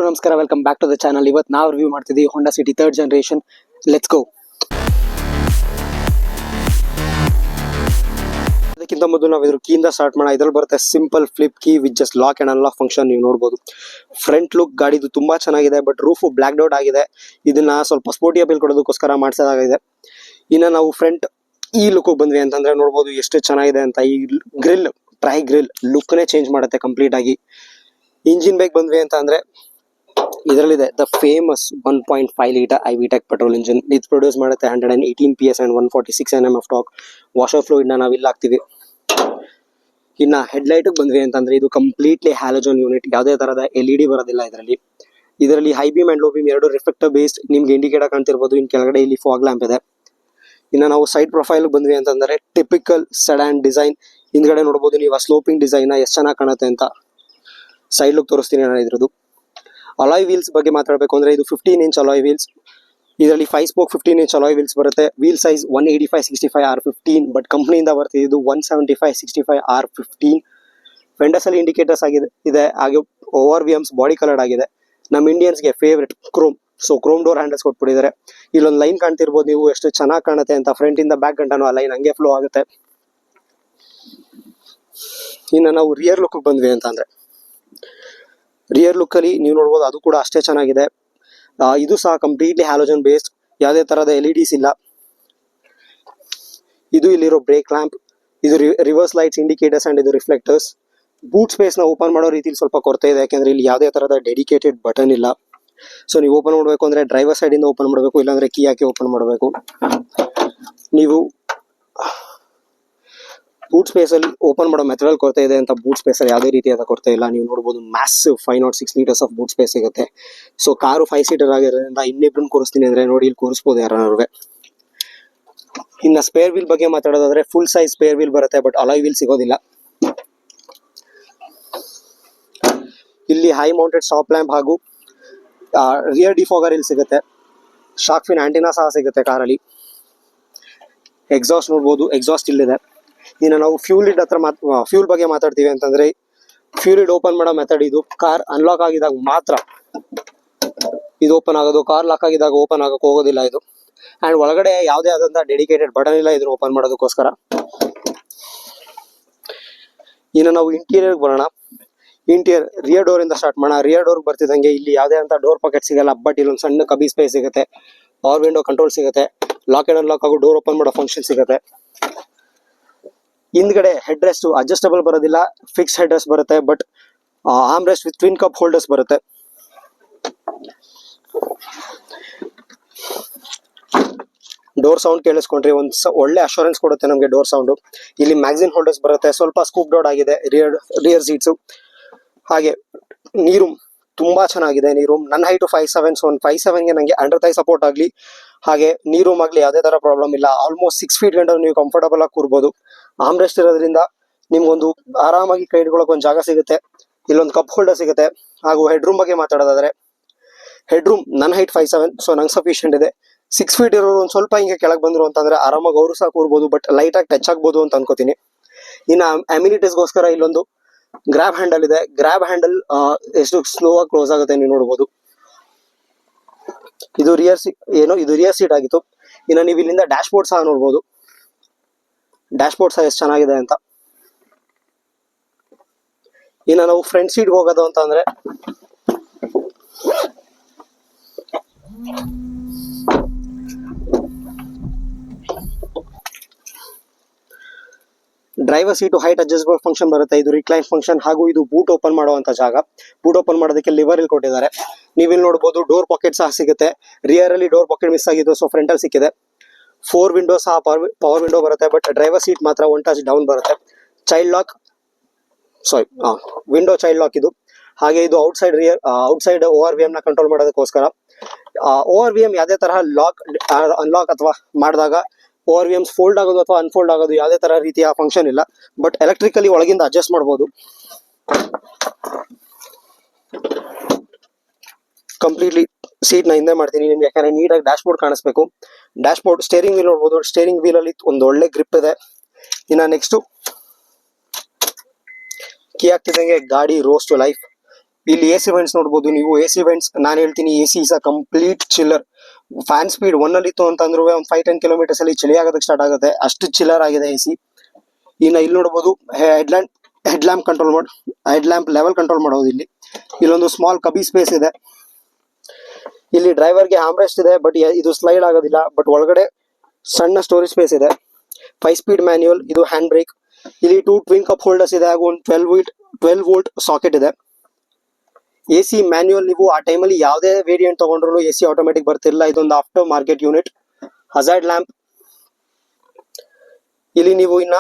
ನಮಸ್ಕಾರ, welcome back to the channel. ಇವತ್ತು ನಾವು ರಿವ್ಯೂ ಮಾಡ್ತಿದ್ದೀವಿ Honda City 3rd generation. Let's go. ಅದಕ್ಕಿಂತ ಮೊದಲು ನಾವು ಇದ್ರ ಕೀಯಿಂದ ಸ್ಟಾರ್ಟ್ ಮಾಡೋಣ. ಇದ್ರಲ್ಲಿ ಬರುತ್ತೆ simple flip key with just lock and unlock function. ನೀವು ನೋಡಬಹುದು ಫ್ರಂಟ್ ಲುಕ್ ಗಾಡಿದು ತುಂಬಾ ಚೆನ್ನಾಗಿದೆ, ಬಟ್ ರೂಫ್ ಬ್ಲಾಕ್ ಔಟ್ ಆಗಿದೆ. ಇದನ್ನ ಸ್ವಲ್ಪ ಸ್ಪೋರ್ಟಿ ಅಪೀಲ್ ಕೊಡೋದಕ್ಕೋಸ್ಕರ ಮಾಡಿಸೋದಾಗಿದೆ. ಇನ್ನು ನಾವು ಫ್ರಂಟ್ ಈ ಲುಕ್ ಬಂದ್ವಿ ಅಂತಂದ್ರೆ ನೋಡಬಹುದು ಎಷ್ಟು ಚೆನ್ನಾಗಿದೆ ಅಂತ. ಈ ಗ್ರಿಲ್, ಟ್ರೈ ಗ್ರಿಲ್ ಲುಕ್ನೇ ಚೇಂಜ್ ಮಾಡುತ್ತೆ ಕಂಪ್ಲೀಟ್ ಆಗಿ. ಇಂಜಿನ್ ಬೇಕ್ ಬಂದ್ವಿ ಅಂತ ಅಂದ್ರೆ ಇದರಲ್ಲಿದೆ the famous 1.5 litre iVTEC petrol engine. ಇದು ಪ್ರೊಡ್ಯೂಸ್ ಮಾಡುತ್ತೆ 118 PS and 146 Nm of torque. Washer fluid ನಾವು ಇಲ್ಲಿ ಹಾಕ್ತಿವಿ. ಇನ್ನ ಹೆಡ್ಲೈಟ್ ಬಂದ್ವಿ ಅಂತಂದ್ರೆ ಇದು ಕಂಪ್ಲೀಟ್ಲಿ ಹ್ಯಾಲೋಜನ್ ಯೂನಿಟ್, ಯಾವುದೇ ತರಹದ LED ಬರೋದಿಲ್ಲ ಇದರಲ್ಲಿ high beam and low beam ಎರಡು ರಿಫ್ಲೆಕ್ಟರ್ ಬೇಸ್ಡ್ ನಿಮ್ಗೆ ಇಂಡಿಕೇಟರ್ ಕಾಣ್ತಿರ್ಬೋದು. ಇನ್ ಕೆಳಗಡೆ ಇಲ್ಲಿ ಫಾಗ್ ಲ್ಯಾಂಪ್ ಇದೆ. ಇನ್ನು ನಾವು ಸೈಡ್ ಪ್ರೊಫೈಲ್ ಬಂದ್ವಿ ಅಂತಂದ್ರೆ ಟಿಪಿಕಲ್ ಸೆಡಾನ್ ಡಿಸೈನ್. ಹಿಂದ್ಗಡೆ ನೋಡಬಹುದು ನೀವು ಸ್ಲೋಪಿಂಗ್ ಡಿಸೈನ್ ಎಷ್ಟು ಚೆನ್ನಾಗಿ ಕಾಣುತ್ತೆ ಅಂತ. ಸೈಡ್ ಲುಕ್ ತೋರಿಸ್ತೀನಿ ನಾನು ಇದ್ರದ್ದು. ಅಲಾಯ್ ವೀಲ್ಸ್ ಬಗ್ಗೆ ಮಾತಾಡಬೇಕು ಅಂದ್ರೆ ಇದು 15 ಇಂಚ್ ಅಲಾಯ್ ವೀಲ್ಸ್. ಇದರಲ್ಲಿ 5 ಸ್ಪೋಕ್ 15 ಇಂಚ್ ಅಲಾಯ್ ವೀಲ್ಸ್ ಬರುತ್ತೆ. ವೀಲ್ ಸೈಜ್ 185/65 R15, ಬಟ್ ಕಂಪ್ನಿಯಿಂದ ಬರ್ತಿದೆ ಇದು 175/65 R15. ಫೆಂಡರ್ಸ್ ಅಲ್ಲಿ ಇಂಡಿಕೇಟರ್ಸ್ ಇದೆ. ಹಾಗೆ ಓವರ್ ವಿಎಮ್ಸ್ ಬಾಡಿ ಕಲರ್ಡ್ ಆಗಿದೆ. ನಮ್ಮ ಇಂಡಿಯನ್ಸ್ಗೆ favourite chrome, so chrome door handles ಕೊಟ್ಬಿಟ್ಟಿದ್ದಾರೆ. ಇಲ್ಲೊಂದು ಲೈನ್ ಕಾಣ್ತಿರ್ಬೋದು ನೀವು ಎಷ್ಟು ಚೆನ್ನಾಗಿ ಕಾಣುತ್ತೆ ಅಂತ. ಫ್ರಂಟ್ ಇಂದ ಬ್ಯಾಕ್ ಗಂಟನೂ ಆ ಲೈನ್ ಹಂಗೆ ಫ್ಲೋ ಆಗುತ್ತೆ. ಇನ್ನು ನಾವು ರಿಯರ್ ಲುಕ್ ಬಂದ್ವಿ ಅಂತ ಅಂದ್ರೆ ರಿಯರ್ ಲುಕ್ ಅಲ್ಲಿ ನೀವು ನೋಡಬಹುದು ಅದು ಕೂಡ ಅಷ್ಟೇ ಚೆನ್ನಾಗಿದೆ. ಇದು ಸಹ ಕಂಪ್ಲೀಟ್ಲಿ ಹ್ಯಾಲೋಜನ್ ಬೇಸ್ಡ್, ಯಾವುದೇ ತರಹದ LEDs ಇಲ್ಲ. ಇದು ಇಲ್ಲಿರೋ ಬ್ರೇಕ್ ಲ್ಯಾಂಪ್, ಇದು ರಿವರ್ಸ್ ಲೈಟ್ಸ್, ಇಂಡಿಕೇಟರ್ಸ್ ಅಂಡ್ ಇದು ರಿಫ್ಲೆಕ್ಟರ್ಸ್. ಬೂಟ್ ಸ್ಪೇಸ್ ನ ಓಪನ್ ಮಾಡೋ ರೀತಿಲಿ ಸ್ವಲ್ಪ ಕೊರತೆ ಇದೆ, ಯಾಕಂದ್ರೆ ಇಲ್ಲಿ ಯಾವುದೇ ತರಹದ ಡೆಡಿಕೇಟೆಡ್ ಬಟನ್ ಇಲ್ಲ. ಸೊ ನೀವು ಓಪನ್ ಮಾಡಬೇಕು ಅಂದ್ರೆ ಡ್ರೈವರ್ ಸೈಡ್ ಇಂದ ಓಪನ್ ಮಾಡಬೇಕು, ಇಲ್ಲಾಂದ್ರೆ ಕೀ ಹಾಕಿ ಓಪನ್ ಮಾಡಬೇಕು. ನೀವು ಬೂಟ್ ಸ್ಪೇಸ್ ಅಲ್ಲಿ ಓಪನ್ ಮಾಡೋ ಮೆಥಡ್ ಕೊರತೆ ಇದೆ ಅಂತ ಬೂಟ್ ಸ್ಪೇಸ್ ಅಲ್ಲಿ ಯಾವುದೇ ರೀತಿಯಾದ ಕೊರತೆ ಇಲ್ಲ. ನೀವು ನೋಡಬಹುದು massive 506 litres of boot space ಸಿಗುತ್ತೆ. ಸೊ ಕಾರು 5 ಸೀಟರ್ ಆಗಿರೋದ್ರಿಂದ ಇನ್ನಿಬ್ರನ್ನ ಕೂರಿಸ್ತೀನಿ ಅಂದ್ರೆ ನೋಡಿ ಇಲ್ಲಿ ಕೂರಿಸಬಹುದು ಯಾರನ್ನುವೆ. ಇನ್ನ ಸ್ಪೇರ್ ವೀಲ್ ಬಗ್ಗೆ ಮಾತಾಡೋದಾದ್ರೆ ಫುಲ್ ಸೈಜ್ ಸ್ಪೇರ್ ವೀಲ್ ಬರುತ್ತೆ, ಬಟ್ ಅಲಾಯ್ ವೀಲ್ ಸಿಗೋದಿಲ್ಲ. ಇಲ್ಲಿ ಹೈ ಮೌಂಟೆಡ್ ಸ್ಟಾಪ್ ಲ್ಯಾಂಪ್ ಹಾಗೂ ರಿಯರ್ ಡಿಫಾಗರ್ ಇಲ್ಲಿ ಸಿಗುತ್ತೆ. ಶಾರ್ಕ್ ಫಿನ್ ಆಂಟಿನಾ ಸಹ ಸಿಗುತ್ತೆ ಕಾರಲ್ಲಿ. ಎಕ್ಸಾಸ್ಟ್ ನೋಡಬಹುದು, ಎಕ್ಸಾಸ್ಟ್ ಇಲ್ಲಿದೆ. ಇನ್ನು ನಾವು ಫ್ಯೂಲ್ ಬಗ್ಗೆ ಮಾತಾಡ್ತೀವಿ ಅಂತಂದ್ರೆ ಫ್ಯೂಲ್ ಲಿಡ್ ಓಪನ್ ಮಾಡೋ ಮೆಥಡ್ ಇದು. ಕಾರ್ ಅನ್ಲಾಕ್ ಆಗಿದಾಗ ಮಾತ್ರ ಇದು ಓಪನ್ ಆಗೋದು, ಕಾರ್ ಲಾಕ್ ಆಗಿದಾಗ ಓಪನ್ ಆಗಕ್ಕೆ ಹೋಗೋದಿಲ್ಲ ಇದು. ಅಂಡ್ ಒಳಗಡೆ ಯಾವುದೇ ಆದಂತ ಡೆಡಿಕೇಟೆಡ್ ಬಟನ್ ಇಲ್ಲ ಇದನ್ನ ಓಪನ್ ಮಾಡೋದಕ್ಕೋಸ್ಕರ. ಇನ್ನು ನಾವು ಇಂಟೀರಿಯರ್ ಬರೋಣ. ಇಂಟೀರಿಯರ್ ರಿಯರ್ ಡೋರ್ ಇಂದ ಸ್ಟಾರ್ಟ್ ಮಾಡೋಣ. ರಿಯರ್ ಡೋರ್ ಬರ್ತಿದಂಗೆ ಇಲ್ಲಿ ಯಾವುದೇ ಅಂತ ಡೋರ್ ಪಾಕೆಟ್ ಸಿಗಲ್ಲ, ಬಟ್ ಇಲ್ಲೊಂದು ಸಣ್ಣ ಕಬಿ ಸ್ಪೇಸ್ ಸಿಗುತ್ತೆ. ಪವರ್ ವಿಂಡೋ ಕಂಟ್ರೋಲ್ ಸಿಗುತ್ತೆ. ಲಾಕ್ ಅಂಡ್ ಅನ್ಲಾಕ್ ಹಾಗೂ ಡೋರ್ ಓಪನ್ ಮಾಡೋ ಫಂಕ್ಷನ್ ಸಿಗುತ್ತೆ. ಹಿಂದ್ಗಡೆ ಹೆಡ್ ರೆಸ್ಟ್ ಅಡ್ಜಸ್ಟಬಲ್ ಬರೋದಿಲ್ಲ, ಫಿಕ್ಸ್ ಹೆಡ್ ರೆಸ್ಟ್ ಬರುತ್ತೆ, but arm rest with twin cup holders ಬರುತ್ತೆ. ಡೋರ್ ಸೌಂಡ್ ಕೇಳಿಸ್ಕೊಂಡ್ರೆ ಒಳ್ಳೆ ಅಶ್ಯೂರೆನ್ಸ್ ಕೊಡುತ್ತೆ ನಮಗೆ ಡೋರ್ ಸೌಂಡ್. ಇಲ್ಲಿ ಮ್ಯಾಗ್ಝಿನ್ ಹೋಲ್ಡರ್ಸ್ ಬರುತ್ತೆ, ಸ್ವಲ್ಪ ಸ್ಕೂಪ್ ಡೌನ್ ಆಗಿದೆ ರಿಯರ್ ಸೀಟ್ಸ್. ಹಾಗೆ ನೀರು ತುಂಬಾ ಚೆನ್ನಾಗಿದೆ. ನೀರು ನನ್ನ ಹೈಟು 5'7", ಸೊ 5'7" ನಂಗೆ ಅಂಡರ್ ಥೈ ಸಪೋರ್ಟ್ ಆಗಲಿ ಹಾಗೆ ನೀರು ಆಗಲಿ ಯಾವುದೇ ತರ ಪ್ರಾಬ್ಲಮ್ ಇಲ್ಲ. ಆಲ್ಮೋಸ್ಟ್ 6 ಫೀಟ್ ಗಂಟೆ ನೀವು ಕಂಫರ್ಟಬಲ್ ಆಗಿ ಕೂರ್ಬೋದು. ಆರ್ಮ್ ರೆಸ್ಟ್ ಇರೋದ್ರಿಂದ ನಿಮ್ಗೊಂದು ಆರಾಮಾಗಿ ಕೈ ಇಟ್ಕೊಳ್ಳೋಕೆ ಒಂದು ಜಾಗ ಸಿಗುತ್ತೆ. ಇಲ್ಲೊಂದು ಕಪ್ ಹೋಲ್ಡರ್ ಸಿಗುತ್ತೆ. ಹಾಗೂ ಹೆಡ್ ರೂಮ್ ಬಗ್ಗೆ ಮಾತಾಡೋದಾದ್ರೆ ಹೆಡ್ ರೂಮ್ ನನ್ನ ಹೈಟ್ 5'7", ಸೊ ನಂಗೆ ಸಫಿಷಿಯಂಟ್ ಇದೆ. 6 ಫೀಟ್ ಇರೋರು ಒಂದು ಸ್ವಲ್ಪ ಹಿಂಗೆ ಕೆಳಗೆ ಬಂದ್ರು ಅಂತಂದ್ರೆ ಆರಾಮಾಗಿ ಅವರು ಸಹ ಕೂರ್ಬೋದು, ಬಟ್ ಲೈಟ್ ಆಗಿ ಟಚ್ ಆಗ್ಬೋದು ಅಂತ ಅನ್ಕೋತೀನಿ. ಇನ್ನು ಅಮ್ಯುನಿಟೀಸ್ಗೋಸ್ಕರ ಇಲ್ಲೊಂದು ಗ್ರಾಬ್ ಹ್ಯಾಂಡಲ್ ಇದೆ. ಗ್ರಾಬ್ ಹ್ಯಾಂಡಲ್ ಎಷ್ಟು ಸ್ಲೋ ಆಗಿ ಕ್ಲೋಸ್ ಆಗುತ್ತೆ ನೀವು ನೋಡಬಹುದು. ಇದು ರಿಯರ್ ಸೀಟ್ ಆಗಿತ್ತು. ಇನ್ನು ನೀವು ಇಲ್ಲಿಂದ ಡ್ಯಾಶ್ ಬೋರ್ಡ್ ಸಹ ನೋಡಬಹುದು. ಡ್ಯಾಶ್ ಬೋರ್ಡ್ ಸಹ ಎಷ್ಟು ಚೆನ್ನಾಗಿದೆ ಅಂತ. ಇನ್ನು ನಾವು ಫ್ರಂಟ್ ಸೀಟ್ ಹೋಗೋದು ಅಂತ ಅಂದ್ರೆ driver seat height adjustable function ಬರುತ್ತೆ. ಇದು ರಿಕ್ಲೈನ್ ಫಂಕ್ಷನ್ ಹಾಗೂ ಇದು ಬೂಟ್ ಓಪನ್ ಮಾಡುವಂತ ಜಾಗ. ಬೂಟ್ ಓಪನ್ ಮಾಡೋದಕ್ಕೆ ಲಿವರ್ ಇಲ್ಲಿ ಕೊಟ್ಟಿದ್ದಾರೆ. ನೀವು ಇಲ್ಲಿ ನೋಡಬಹುದು ಡೋರ್ ಪಾಕೆಟ್ ಸಹ ಸಿಗುತ್ತೆ. ರಿಯರ್ ಅಲ್ಲಿ ಡೋರ್ ಪಾಕೆಟ್ ಮಿಸ್ ಆಗಿದ್ದು, ಸೊ ಫ್ರಂಟ್ ಅಲ್ಲಿ ಸಿಕ್ಕಿದೆ. 4 ವಿಂಡೋ ಸಹ ಪವರ್ ವಿಂಡೋ ಬರುತ್ತೆ, ಬಟ್ ಡ್ರೈವರ್ ಸೀಟ್ ಮಾತ್ರ 1 ಟಚ್ ಡೌನ್ ಬರುತ್ತೆ. ವಿಂಡೋ ಚೈಲ್ಡ್ ಲಾಕ್ ಇದು. ಹಾಗೆ ಇದು ಔಟ್ಸೈಡ್ ORVM ನ ಕಂಟ್ರೋಲ್ ಮಾಡೋದಕ್ಕೋಸ್ಕರ. ORVM ಯಾವುದೇ ತರಹ ಅನ್ಲಾಕ್ ಅಥವಾ ಮಾಡಿದಾಗ ORVMs ಫೋಲ್ಡ್ ಆಗೋದು ಅಥವಾ ಅನ್ಫೋಲ್ಡ್ ಆಗೋದು ಯಾವುದೇ ತರ ರೀತಿಯ ಫಂಕ್ಷನ್ ಇಲ್ಲ, ಬಟ್ ಎಲೆಕ್ಟ್ರಿಕಲಿ ಒಳಗಿಂದ ಅಡ್ಜಸ್ಟ್ ಮಾಡಬಹುದು. ಕಂಪ್ಲೀಟ್ಲಿ ಸೀಟ್ ನ ಹಿಂದೆ ಮಾಡ್ತೀನಿ ನಿಮ್ಗೆ, ಯಾಕಂದ್ರೆ ನೀಟಾಗಿ ಡ್ಯಾಶ್ ಬೋರ್ಡ್ ಕಾಣಿಸ್ಬೇಕು. ಡ್ಯಾಶ್ ಬೋರ್ಡ್ ಸ್ಟೇರಿಂಗ್ ವೀಲ್ ನೋಡಬಹುದು. ಸ್ಟೇರಿಂಗ್ ವೀಲ್ ಅಲ್ಲಿ ಒಂದು ಒಳ್ಳೆ ಗ್ರಿಪ್ ಇದೆ. ಇನ್ನ ನೆಕ್ಸ್ಟ್ ಕೀ ಆಗ್ತಿದ್ದಂಗೆ ಗಾಡಿ ರೋಸ್ ಟು ಲೈಫ್. ಇಲ್ಲಿ ಎ ಸಿ ವೆಂಟ್ಸ್ ನೋಡ್ಬೋದು ನೀವು. ಎ ಸಿ ವೆಂಟ್ಸ್ ನಾನು ಹೇಳ್ತೀನಿ, A C is a complete ಚಿಲ್ಲರ್. ಫ್ಯಾನ್ ಸ್ಪೀಡ್ 1 ಅಲ್ಲಿ ಇತ್ತು ಅಂತಂದ್ರೂ ಒಂದು 5-10 ಕಿಲೋಮೀಟರ್ಸ್ ಅಲ್ಲಿ ಚಳಿ ಆಗೋದಕ್ಕೆ ಸ್ಟಾರ್ಟ್ ಆಗುತ್ತೆ, ಅಷ್ಟು ಚಿಲ್ಲರ್ ಆಗಿದೆ ಎ ಸಿ. ಇನ್ನು ಇಲ್ಲಿ ನೋಡ್ಬೋದು head lamp control head lamp level control ಮಾಡೋದು. ಇಲ್ಲೊಂದು ಸ್ಮಾಲ್ ಕಬಿ ಸ್ಪೇಸ್ ಇದೆ. ಇಲ್ಲಿ ಡ್ರೈವರ್ಗೆ ಆರ್ಮ್ರೆಸ್ಟ್ ಇದೆ, ಬಟ್ ಇದು ಸ್ಲೈಡ್ ಆಗೋದಿಲ್ಲ. ಬಟ್ ಒಳಗಡೆ ಸಣ್ಣ ಸ್ಟೋರೇಜ್ ಸ್ಪೇಸ್ ಇದೆ. 5 ಸ್ಪೀಡ್ ಮ್ಯಾನ್ಯುಯಲ್, ಇದು ಹ್ಯಾಂಡ್ ಬ್ರೇಕ್. ಇಲ್ಲಿ 2 ಟ್ವಿನ್ ಕಪ್ ಹೋಲ್ಡರ್ಸ್ ಇದೆ ಹಾಗೂ ಒಂದು 12 ವೋಲ್ಟ್ ಸಾಕೆಟ್ ಇದೆ. A C manual. ನೀವು ಆ ಟೈಮಲ್ಲಿ ಯಾವುದೇ ವೇರಿಯಂಟ್ ತಗೊಂಡ್ರು ಎ ಸಿ ಆಟೋಮೆಟಿಕ್ ಬರ್ತಿರಲಿಲ್ಲ. ಇದೊಂದು after market unit. Hazard lamp. ಇಲ್ಲಿ ನೀವು ಇನ್ನ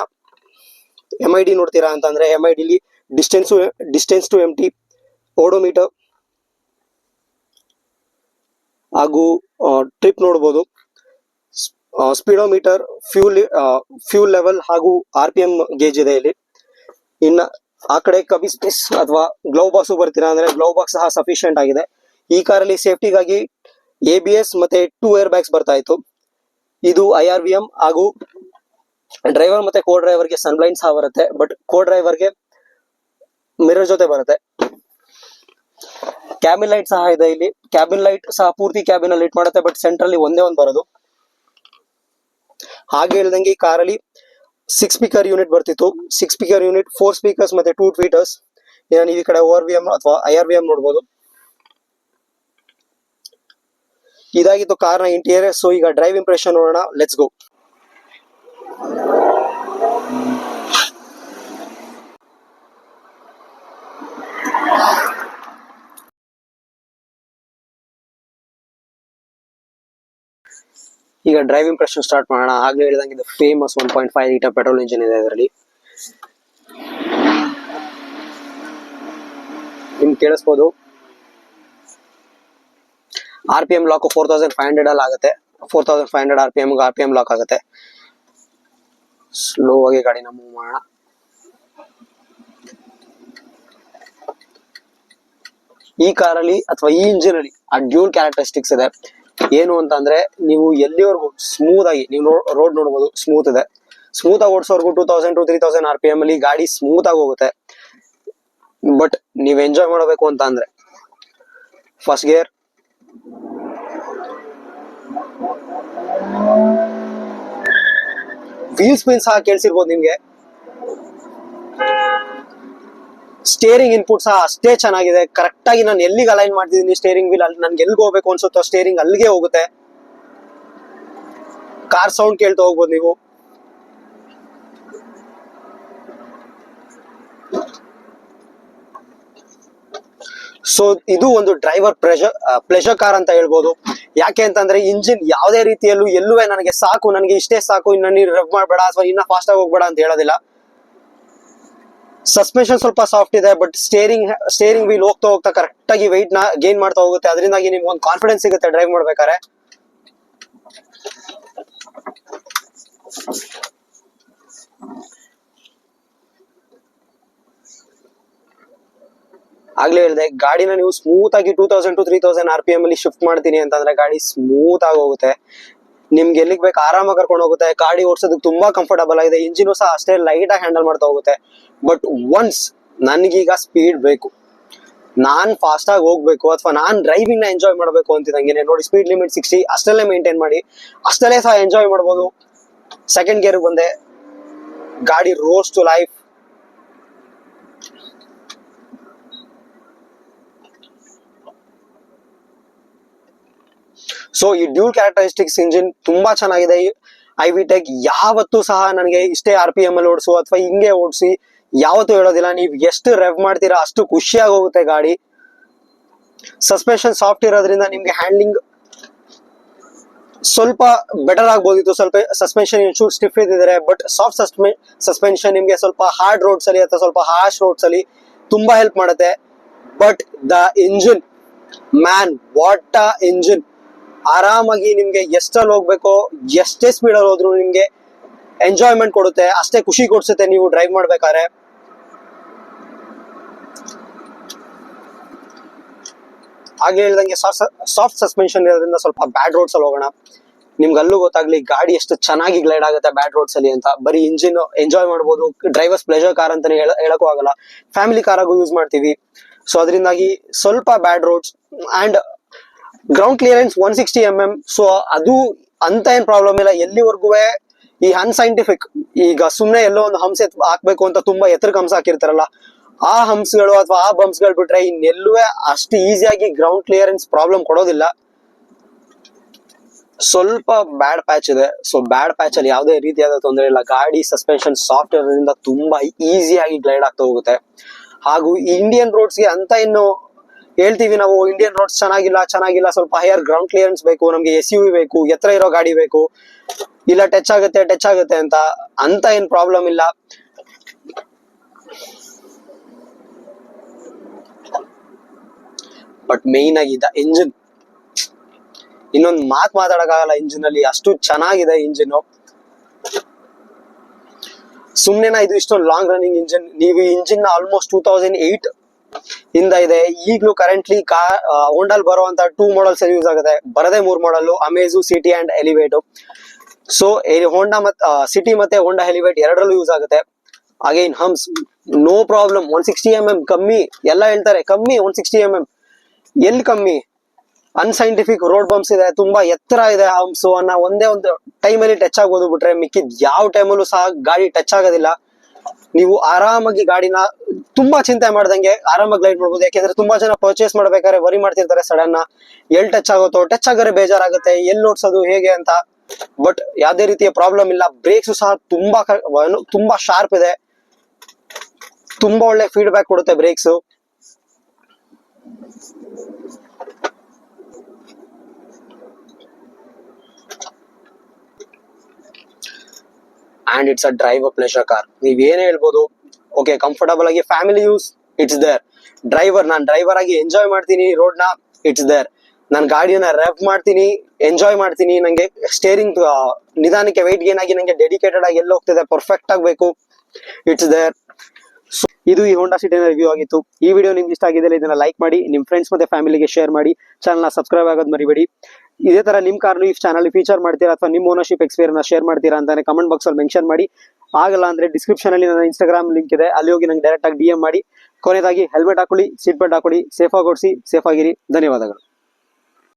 MID ನೋಡ್ತೀರಾ ಅಂತಂದ್ರೆ MID ಇಲ್ಲಿ ಡಿಸ್ಟೆನ್ಸ್ ಟು ಎಂಟಿ, ಓಡೋಮೀಟರ್ ಹಾಗೂ ಟ್ರಿಪ್ ನೋಡ್ಬೋದು, ಸ್ಪೀಡೋಮೀಟರ್, ಫ್ಯೂಲ್ ಲೆವೆಲ್ ಹಾಗೂ RPM ಗೇಜ್ ಇದೆ ಇಲ್ಲಿ. ಇನ್ನ ಆ ಕಡೆ ಕಬಿ ಸ್ಪೇಸ್ ಅಥವಾ ಗ್ಲೌ ಬಾಕ್ಸ್ ಬರ್ತೀರಾ ಅಂದ್ರೆ ಗ್ಲೌ ಬಾಕ್ಸ್ ಸಹ ಸಫಿಶಿಯಂಟ್ ಆಗಿದೆ. ಈ ಕಾರಲ್ಲಿ ಸೇಫ್ಟಿಗಾಗಿ ABS ಮತ್ತೆ 2 ಏರ್ ಬ್ಯಾಗ್ಸ್ ಬರ್ತಾ ಇತ್ತು. ಇದು IRVM ಹಾಗೂ ಡ್ರೈವರ್ ಮತ್ತೆ ಕೋ ಡ್ರೈವರ್ಗೆ ಸನ್ಬ್ಲೈಂಡ್ ಸಹ ಬರುತ್ತೆ, ಬಟ್ ಕೋ ಡ್ರೈವರ್ಗೆ ಮಿರರ್ ಜೊತೆ ಬರುತ್ತೆ. ಕ್ಯಾಬಿನ್ ಲೈಟ್ ಸಹ ಇದೆ ಇಲ್ಲಿ. ಕ್ಯಾಬಿನ್ ಲೈಟ್ ಸಹ ಪೂರ್ತಿ ಕ್ಯಾಬಿನ್ ಅಲ್ಲಿ ಲೈಟ್ ಮಾಡುತ್ತೆ, ಬಟ್ ಸೆಂಟ್ರಲ್ಲಿ ಒಂದೇ ಒಂದು ಬರೋದು. ಹಾಗೆ ಹೇಳ್ದಂಗೆ ಈ ಕಾರಲ್ಲಿ 6 ಸ್ಪೀಕರ್ ಯೂನಿಟ್ ಬರ್ತಿತ್ತು. 6 ಸ್ಪೀಕರ್ ಯೂನಿಟ್, 4 ಸ್ಪೀಕರ್ಸ್ ಮತ್ತೆ 2 ಟ್ವೀಟರ್ಸ್. ನೀವು ಈ ಕಡೆ ORVM ಅಥವಾ IRVM ನೋಡ್ಬೋದು. ಇದಾಗಿತ್ತು ಕಾರ್ನ ಇಂಟೀರಿಯರ್. ಸೊ ಈಗ ಡ್ರೈವ್ ಇಂಪ್ರೆಷನ್ ನೋಡೋಣ, ಲೆಟ್ಸ್ ಗೋ. ಈಗ ಡ್ರೈವ್ ಇಂಪ್ರೆಷನ್ ಸ್ಟಾರ್ಟ್ ಮಾಡೋಣ. ಆಗ್ಲೇ ಹೇಳಿದಂಗೆ ಇದು ಫೇಮಸ್ 1.5 ಲೀಟರ್ ಪೆಟ್ರೋಲ್ ಇಂಜಿನ್ ಇದೆ ಇದರಲ್ಲಿ. ನಿಮ್ಗೆ ಕೇಳಿಸ್ಬೋದು. RPM ಲಾಕ್ 4500 ಅಲ್ಲಿ ಆಗುತ್ತೆ. 4500 RPM ಲಾಕ್ ಆಗುತ್ತೆ. ಸ್ಲೋ ಆಗಿ ಗಾಡಿನ ಮೂವ್ ಮಾಡೋಣ. ಈ ಕಾರಲ್ಲಿ ಅಥವಾ ಈ ಇಂಜಿನ್ ಅಲ್ಲಿ ಆ ಡ್ಯೂಲ್ ಕ್ಯಾರೆಕ್ಟರಿಸ್ಟಿಕ್ಸ್ ಇದೆ. ಏನು ಅಂತ ಅಂದ್ರೆ, ನೀವು ಎಲ್ಲಿವರೆಗೂ ಸ್ಮೂತ್ ಆಗಿ ನೀವು ರೋಡ್ ನೋಡ್ಬೋದು, ಸ್ಮೂತ್ ಇದೆ. ಸ್ಮೂತ್ ಆಗಿ ಓಡಿಸೋರ್ಗು 2000 to 3000 RPM ಅಲ್ಲಿ ಗಾಡಿ ಸ್ಮೂತ್ ಆಗಿ ಹೋಗುತ್ತೆ. ಬಟ್ ನೀವ್ ಎಂಜಾಯ್ ಮಾಡಬೇಕು ಅಂತ ಅಂದ್ರೆ ಫಸ್ಟ್ ಗೇರ್, ವೀಲ್ ಸ್ಪಿನ್ ಸಹ ಕೇಳಿಸಿರ್ಬೋದು ನಿಮ್ಗೆ. ಸ್ಟೇರಿಂಗ್ ಇನ್ಪುಟ್ ಸಹ ಅಷ್ಟೇ ಚೆನ್ನಾಗಿದೆ. ಕರೆಕ್ಟ್ ಆಗಿ ನಾನು ಎಲ್ಲಿಗೆ ಅಲೈನ್ ಮಾಡ್ತಿದ್ದೀನಿ ಸ್ಟೇರಿಂಗ್ ವೀಲ್, ಅಲ್ಲಿ ನನ್ಗೆ ಎಲ್ಲಿಗೆ ಹೋಗ್ಬೇಕು ಅನ್ಸುತ್ತೋ ಸ್ಟೇರಿಂಗ್ ಅಲ್ಲಿಗೆ ಹೋಗುತ್ತೆ. ಕಾರ್ ಸೌಂಡ್ ಕೇಳ್ತಾ ಹೋಗ್ಬೋದು ನೀವು. ಸೊ ಇದು ಒಂದು ಡ್ರೈವರ್ ಪ್ಲೆಜರ್ ಕಾರ್ ಅಂತ ಹೇಳ್ಬೋದು. ಯಾಕೆ ಅಂತಂದ್ರೆ ಇಂಜಿನ್ ಯಾವುದೇ ರೀತಿಯಲ್ಲೂ ಎಲ್ಲೂ ನನಗೆ ಸಾಕು, ನನಗೆ ಇಷ್ಟೇ ಸಾಕು, ಇನ್ನು ನೀರು ರಬ್ ಮಾಡಬೇಡ ಅಥವಾ ಇನ್ನ ಫಾಸ್ಟ್ ಆಗಿ ಹೋಗ್ಬೇಡ ಅಂತ ಹೇಳೋದಿಲ್ಲ. ಸಸ್ಪೆನ್ಷನ್ ಸ್ವಲ್ಪ ಸಾಫ್ಟ್ ಇದೆ, ಬಟ್ ಸ್ಟೇರಿಂಗ್ ವೀಲ್ ಹೋಗ್ತಾ ಹೋಗ್ತಾ ಕರೆಕ್ಟ್ ಆಗಿ ವೆಯ್ಟ್ ನ ಗೇನ್ ಮಾಡ್ತಾ ಹೋಗುತ್ತೆ. ಅದರಿಂದಾಗಿ ನಿಮ್ಗೆ ಒಂದು ಕಾನ್ಫಿಡೆನ್ಸ್ ಸಿಗುತ್ತೆ ಡ್ರೈವ್ ಮಾಡ್ಬೇಕಾದ್ರೆ. ಆಗ್ಲೇ ಹೇಳಿದೆ, ಗಾಡಿನ ನೀವು ಸ್ಮೂತ್ ಆಗಿ 2000 to 3000 RPM ಅಲ್ಲಿ ಶಿಫ್ಟ್ ಮಾಡ್ತೀನಿ ಅಂತಂದ್ರೆ ಗಾಡಿ ಸ್ಮೂತ್ ಆಗಿ ಹೋಗುತ್ತೆ. ನಿಮ್ಗೆ ಎಲ್ಲಿಗೆ ಬೇಕು ಆರಾಮಾಗಿ ಕರ್ಕೊಂಡು ಹೋಗುತ್ತೆ. ಗಾಡಿ ಓಡಿಸೋದಕ್ಕೆ ತುಂಬಾ ಕಂಫರ್ಟಬಲ್ ಆಗಿದೆ. ಇಂಜಿನ್ ಸಹ ಅಷ್ಟೇ ಲೈಟ್ ಆಗಿ ಹ್ಯಾಂಡಲ್ ಮಾಡ್ತಾ ಹೋಗುತ್ತೆ. ಬಟ್ ಒನ್ಸ್ ನನ್ಗೀಗ ಸ್ಪೀಡ್ ಬೇಕು, ನಾನ್ ಫಾಸ್ಟ್ ಆಗಿ ಹೋಗ್ಬೇಕು ಅಥವಾ ನಾನ್ ಡ್ರೈವಿಂಗ್ ನ ಎಂಜಾಯ್ ಮಾಡಬೇಕು ಅಂತಿದಂಗೆ ನೋಡಿ, ಸ್ಪೀಡ್ ಲಿಮಿಟ್ 60 ಅಷ್ಟಲ್ಲೇ ಮೇಂಟೈನ್ ಮಾಡಿ, ಅಷ್ಟಲ್ಲೇ ಸಹ ಎಂಜಾಯ್ ಮಾಡಬಹುದು. ಸೆಕೆಂಡ್ ಗೇರ್ ಬಂದೆ, ಗಾಡಿ ರೋಸ್ ಟು ಲೈಫ್. ಸೊ ಈ ಡ್ಯೂಲ್ ಕ್ಯಾರೆಕ್ಟರಿಸ್ಟಿಕ್ಸ್ ಇಂಜಿನ್ ತುಂಬಾ ಚೆನ್ನಾಗಿದೆ. IVTEC ಯಾವತ್ತೂ ಸಹ ನನಗೆ ಇಷ್ಟೇ RPM ಅಲ್ಲಿ ಓಡಿಸು ಅಥವಾ ಹಿಂಗೆ ಓಡಿಸಿ ಯಾವತ್ತೂ ಹೇಳೋದಿಲ್ಲ. ನೀವು ಎಷ್ಟು ರೆವ್ ಮಾಡ್ತೀರಾ ಅಷ್ಟು ಖುಷಿಯಾಗಿ ಹೋಗುತ್ತೆ ಗಾಡಿ. ಸಸ್ಪೆನ್ಷನ್ ಸಾಫ್ಟ್ ಇರೋದ್ರಿಂದ ನಿಮ್ಗೆ ಹ್ಯಾಂಡ್ಲಿಂಗ್ ಸ್ವಲ್ಪ ಬೆಟರ್ ಆಗ್ಬೋದಿತ್ತು. ಸ್ವಲ್ಪ ಸಸ್ಪೆನ್ಷನ್ ಇನ್ಶೂರ್ ಸ್ಟಿಫ್ ಇದ್ದಿದ್ರೆ, ಬಟ್ ಸಾಫ್ಟ್ ಸಸ್ಪೆನ್ಷನ್ ನಿಮ್ಗೆ ಸ್ವಲ್ಪ ಹಾರ್ಡ್ ರೋಡ್ಸ್ ಅಲ್ಲಿ ಅಥವಾ ಸ್ವಲ್ಪ ಹಾರ್ಶ್ ರೋಡ್ಸ್ ಅಲ್ಲಿ ತುಂಬಾ ಹೆಲ್ಪ್ ಮಾಡುತ್ತೆ. But the engine, man what a engine. ಆರಾಮಾಗಿ ನಿಮ್ಗೆ ಎಷ್ಟಲ್ಲಿ ಹೋಗ್ಬೇಕೋ, ಎಷ್ಟೇ ಸ್ಪೀಡ್ ಅಲ್ಲಿ ಹೋದ್ರು ನಿಮ್ಗೆ ಎಂಜಾಯ್ಮೆಂಟ್ ಕೊಡುತ್ತೆ, ಅಷ್ಟೇ ಖುಷಿ ಕೊಡ್ಸುತ್ತೆ ನೀವು ಡ್ರೈವ್ ಮಾಡ್ಬೇಕಾದ್ರೆ. ಹಾಗೆ ಹೇಳ್ದಂಗೆ ಸಾಫ್ಟ್ ಸಸ್ಪೆನ್ಷನ್ ಇರೋದ್ರಿಂದ ಸ್ವಲ್ಪ ಬ್ಯಾಡ್ ರೋಡ್ಸ್ ಅಲ್ಲಿ ಹೋಗೋಣ. ನಿಮ್ಗೆ ಅಲ್ಲೂ ಗೊತ್ತಾಗ್ಲಿ ಗಾಡಿ ಎಷ್ಟು ಚೆನ್ನಾಗಿ ಗ್ಲೈಡ್ ಆಗುತ್ತೆ ಬ್ಯಾಡ್ ರೋಡ್ಸ್ ಅಲ್ಲಿ ಅಂತ. ಬರೀ ಇಂಜಿನ್ ಎಂಜಾಯ್ ಮಾಡ್ಬೋದು. ಡ್ರೈವರ್ಸ್ ಪ್ಲೆಜರ್ ಕಾರ್ ಅಂತಾನೆ ಹೇಳಕ್ಕೂ ಆಗಲ್ಲ, ಫ್ಯಾಮಿಲಿ ಕಾರ್ ಆಗು ಯೂಸ್ ಮಾಡ್ತೀವಿ. ಸೊ ಅದರಿಂದಾಗಿ ಸ್ವಲ್ಪ bad roads and ground clearance 160 mm. So ಅದು ಅಂತ ಏನ್ ಪ್ರಾಬ್ಲಮ್ ಇಲ್ಲ. ಎಲ್ಲಿವರೆಗೂ ಈ ಅನ್ಸೈಂಟಿಫಿಕ್ ಈಗ ಸುಮ್ನೆ ಎಲ್ಲೋ ಒಂದು ಹಂಸ ಹಾಕ್ಬೇಕು ಅಂತ ತುಂಬಾ ಎತ್ತರಕ್ಕೆ ಹಂಸ ಹಾಕಿರ್ತಾರಲ್ಲ, ಆ ಹಂಸಗಳು ಅಥವಾ ಆ ಬಂಪ್ಸ್ ಗಳು ಬಿಟ್ರೆ ಇನ್ನೆಲ್ಲೂ ಅಷ್ಟು ಈಸಿಯಾಗಿ ಗ್ರೌಂಡ್ ಕ್ಲಿಯರೆನ್ಸ್ ಪ್ರಾಬ್ಲಮ್ ಕೊಡೋದಿಲ್ಲ. ಸ್ವಲ್ಪ ಬ್ಯಾಡ್ ಪ್ಯಾಚ್ ಇದೆ. ಸೊ ಬ್ಯಾಡ್ ಪ್ಯಾಚ್ ಅಲ್ಲಿ ಯಾವುದೇ ರೀತಿಯಾದ ತೊಂದರೆ ಇಲ್ಲ. ಗಾಡಿ ಸಸ್ಪೆನ್ಷನ್ ಸಾಫ್ಟ್ ಇರೋದ್ರಿಂದ ತುಂಬಾ ಈಸಿಯಾಗಿ ಗ್ಲೈಡ್ ಆಗ್ತಾ ಹೋಗುತ್ತೆ. ಹಾಗೂ ಇಂಡಿಯನ್ ರೋಡ್ಸ್ ಗೆ ಅಂತ ಇನ್ನು ಹೇಳ್ತೀವಿ ನಾವು, ಇಂಡಿಯನ್ ರೋಡ್ಸ್ ಚೆನ್ನಾಗಿಲ್ಲ, ಸ್ವಲ್ಪ ಹೈಯರ್ ಗ್ರೌಂಡ್ ಕ್ಲಿಯರೆನ್ಸ್ ಬೇಕು, ನಮ್ಗೆ SUV ಬೇಕು, ಎತ್ತರ ಇರೋ ಗಾಡಿ ಬೇಕು, ಇಲ್ಲ ಟಚ್ ಆಗುತ್ತೆ ಅಂತ ಏನ್ ಪ್ರಾಬ್ಲಮ್ ಇಲ್ಲ. ಬಟ್ ಮೇನ್ ಆಗಿ ಇಂಜಿನ್, ಇನ್ನೊಂದು ಮಾತಾಡಕ್ಕಾಗಲ್ಲ. ಇಂಜಿನ್ ಅಲ್ಲಿ ಅಷ್ಟು ಚೆನ್ನಾಗಿದೆ ಇಂಜಿನ್. ಸುಮ್ನೆನಾ ಇದು ಇಷ್ಟೊಂದು ಲಾಂಗ್ ರನ್ನಿಂಗ್ ಇಂಜಿನ್. ನೀವು ಇಂಜಿನ್ ಆಲ್ಮೋಸ್ಟ್ 2008 ಇಂದ ಇದೆ. ಈಗಲೂ ಕರೆಂಟ್ಲಿ ಹೋಂಡಾಲ್ ಬರುವಂತ 2 ಮಾಡಲ್ಸ್ ಯೂಸ್ ಆಗುತ್ತೆ. ಬರದೇ 3 model, Amaze, City and Elevate. So Honda City ಮತ್ತೆ ಹೋಂಡಾ ಎಲಿವೇಟ್ ಎರಡರಲ್ಲೂ ಯೂಸ್ ಆಗುತ್ತೆ. Again hums no problem. 160 mm ಕಮ್ಮಿ ಎಲ್ಲ ಹೇಳ್ತಾರೆ, ಕಮ್ಮಿ 160 mm ಎಲ್ಲಿ ಕಮ್ಮಿ. ಅನ್ಸೈಂಟಿಫಿಕ್ ರೋಡ್ ಬಂಪ್ಸ್ ಇದೆ, ತುಂಬಾ ಎತ್ತರ ಇದೆ ಹಂಪ್ಸ್ ಅನ್ನೋ ಒಂದೇ ಒಂದು ಟೈಮಲ್ಲಿ ಟಚ್ ಆಗೋದು ಬಿಟ್ರೆ ಮಿಕ್ಕಿದ್ ಯಾವ ಟೈಮಲ್ಲೂ ಸಹ ಗಾಡಿ ಟಚ್ ಆಗೋದಿಲ್ಲ. ನೀವು ಆರಾಮಾಗಿ ಗಾಡಿನ ತುಂಬಾ ಚಿಂತೆ ಮಾಡ್ದಂಗೆ ಆರಾಮಾಗಿ ಗ್ಲೈಡ್ ಮಾಡ್ಬೋದು. ಯಾಕೆಂದ್ರೆ ತುಂಬಾ ಜನ ಪರ್ಚೇಸ್ ಮಾಡ್ಬೇಕಾದ್ರೆ ವರಿ ಮಾಡ್ತಿರ್ತಾರೆ, ಸಡನ್ ಎಲ್ ಟಚ್ ಆಗುತ್ತೋ, ಟಚ್ ಆಗರೆ ಬೇಜಾರಾಗುತ್ತೆ, ಎಲ್ಲಿ ಓಡಿಸೋದು ಹೇಗೆ ಅಂತ. ಬಟ್ ಯಾವ್ದೇ ರೀತಿಯ ಪ್ರಾಬ್ಲಮ್ ಇಲ್ಲ. ಬ್ರೇಕ್ಸ್ ಸಹ ತುಂಬಾ ಶಾರ್ಪ್ ಇದೆ, ತುಂಬಾ ಒಳ್ಳೆ ಫೀಡ್ಬ್ಯಾಕ್ ಕೊಡುತ್ತೆ brakes. And it's a drive pleasure car. ನೀವ್ ಏನೇ ಹೇಳ್ಬೋದು, ಓಕೆ ಕಂಫರ್ಟಬಲ್ ಆಗಿ ಫ್ಯಾಮಿಲಿ ಯೂಸ್ ಇಟ್ಸ್ ದೇರ್. ನಾನ್ ಡ್ರೈವರ್ ಆಗಿ ಎಂಜಾಯ್ ಮಾಡ್ತೀನಿ ರೋಡ್ ನ, ಇಟ್ಸ್ ದೇರ್. ನಾನು ಗಾಡಿಯನ್ನ ರೆವ್ ಮಾಡ್ತೀನಿ, ಎಂಜಾಯ್ ಮಾಡ್ತೀನಿ. ನಂಗೆ ಸ್ಟೇರಿಂಗ್ ನಿಧಾನಕ್ಕೆ ವೆಯ್ಟ್ ಗೇನ್ ಆಗಿ ನಂಗೆ ಡೆಡಿಕೇಟೆಡ್ ಆಗಿ ಎಲ್ಲ ಹೋಗ್ತಿದೆ, ಪರ್ಫೆಕ್ಟ್ ಆಗ್ಬೇಕು, ಇಟ್ಸ್ ದೇರ್. ಇದು ಈ ಹೋಂಡಾ ಸಿಟಿನ ರಿವ್ಯೂ ಆಗಿತ್ತು. ಈ ವಿಡಿಯೋ ನಿಮ್ಗೆ ಇಷ್ಟ ಆಗಿದೆ ಇದನ್ನ ಲೈಕ್ ಮಾಡಿ, ನಿಮ್ ಫ್ರೆಂಡ್ಸ್ ಮತ್ತೆ ಫ್ಯಾಮಿಲಿಗೆ ಶೇರ್ ಮಾಡಿ, ಚಾನಲ್ ನ ಸಬ್ಸ್ಕ್ರೈಬ್ ಆಗೋದು ಮರಿಬೇಡಿ. ಇದೇ ತರ ನಿಮ್ ಕಾರ್ನು ಈ ಚಾನಲ್ ಫೀಚರ್ ಮಾಡ್ತೀರಾ ಅಥವಾ ನಿಮ್ ಓನರ್ಶಿಪ್ ಎಕ್ಸ್ಪೀರಿಯನ್ಸ್ ಶೇರ್ ಮಾಡ್ತೀರಾ ಅಂತಾನೆ ಕಮೆಂಟ್ ಬಾಕ್ಸ್ ಅಲ್ಲಿ ಮೆನ್ಷನ್ ಮಾಡಿ. ಆಗಲ್ಲ ಅಂದ್ರೆ ಡಿಸ್ಕ್ರಿಪ್ಷನ್ ಅಲ್ಲಿ ನನ್ನ ಇನ್ಸ್ಟಾಗ್ರಾಮ್ ಲಿಂಕ್ ಇದೆ, ಅಲ್ಲಿ ಹೋಗಿ ನಂಗೆ ಡೈರೆಕ್ಟ್ ಆಗಿ DM ಮಾಡಿ. ಕೊನೆಯದಾಗಿ ಹೆಲ್ಮೆಟ್ ಹಾಕೊಳ್ಳಿ, ಸೀಟ್ ಬೆಲ್ಟ್ ಹಾಕೊಳ್ಳಿ, ಸೇಫ್ ಆಗಿ ಓಡಿಸಿ, ಸೇಫ್ ಆಗಿರಿ. ಧನ್ಯವಾದಗಳು.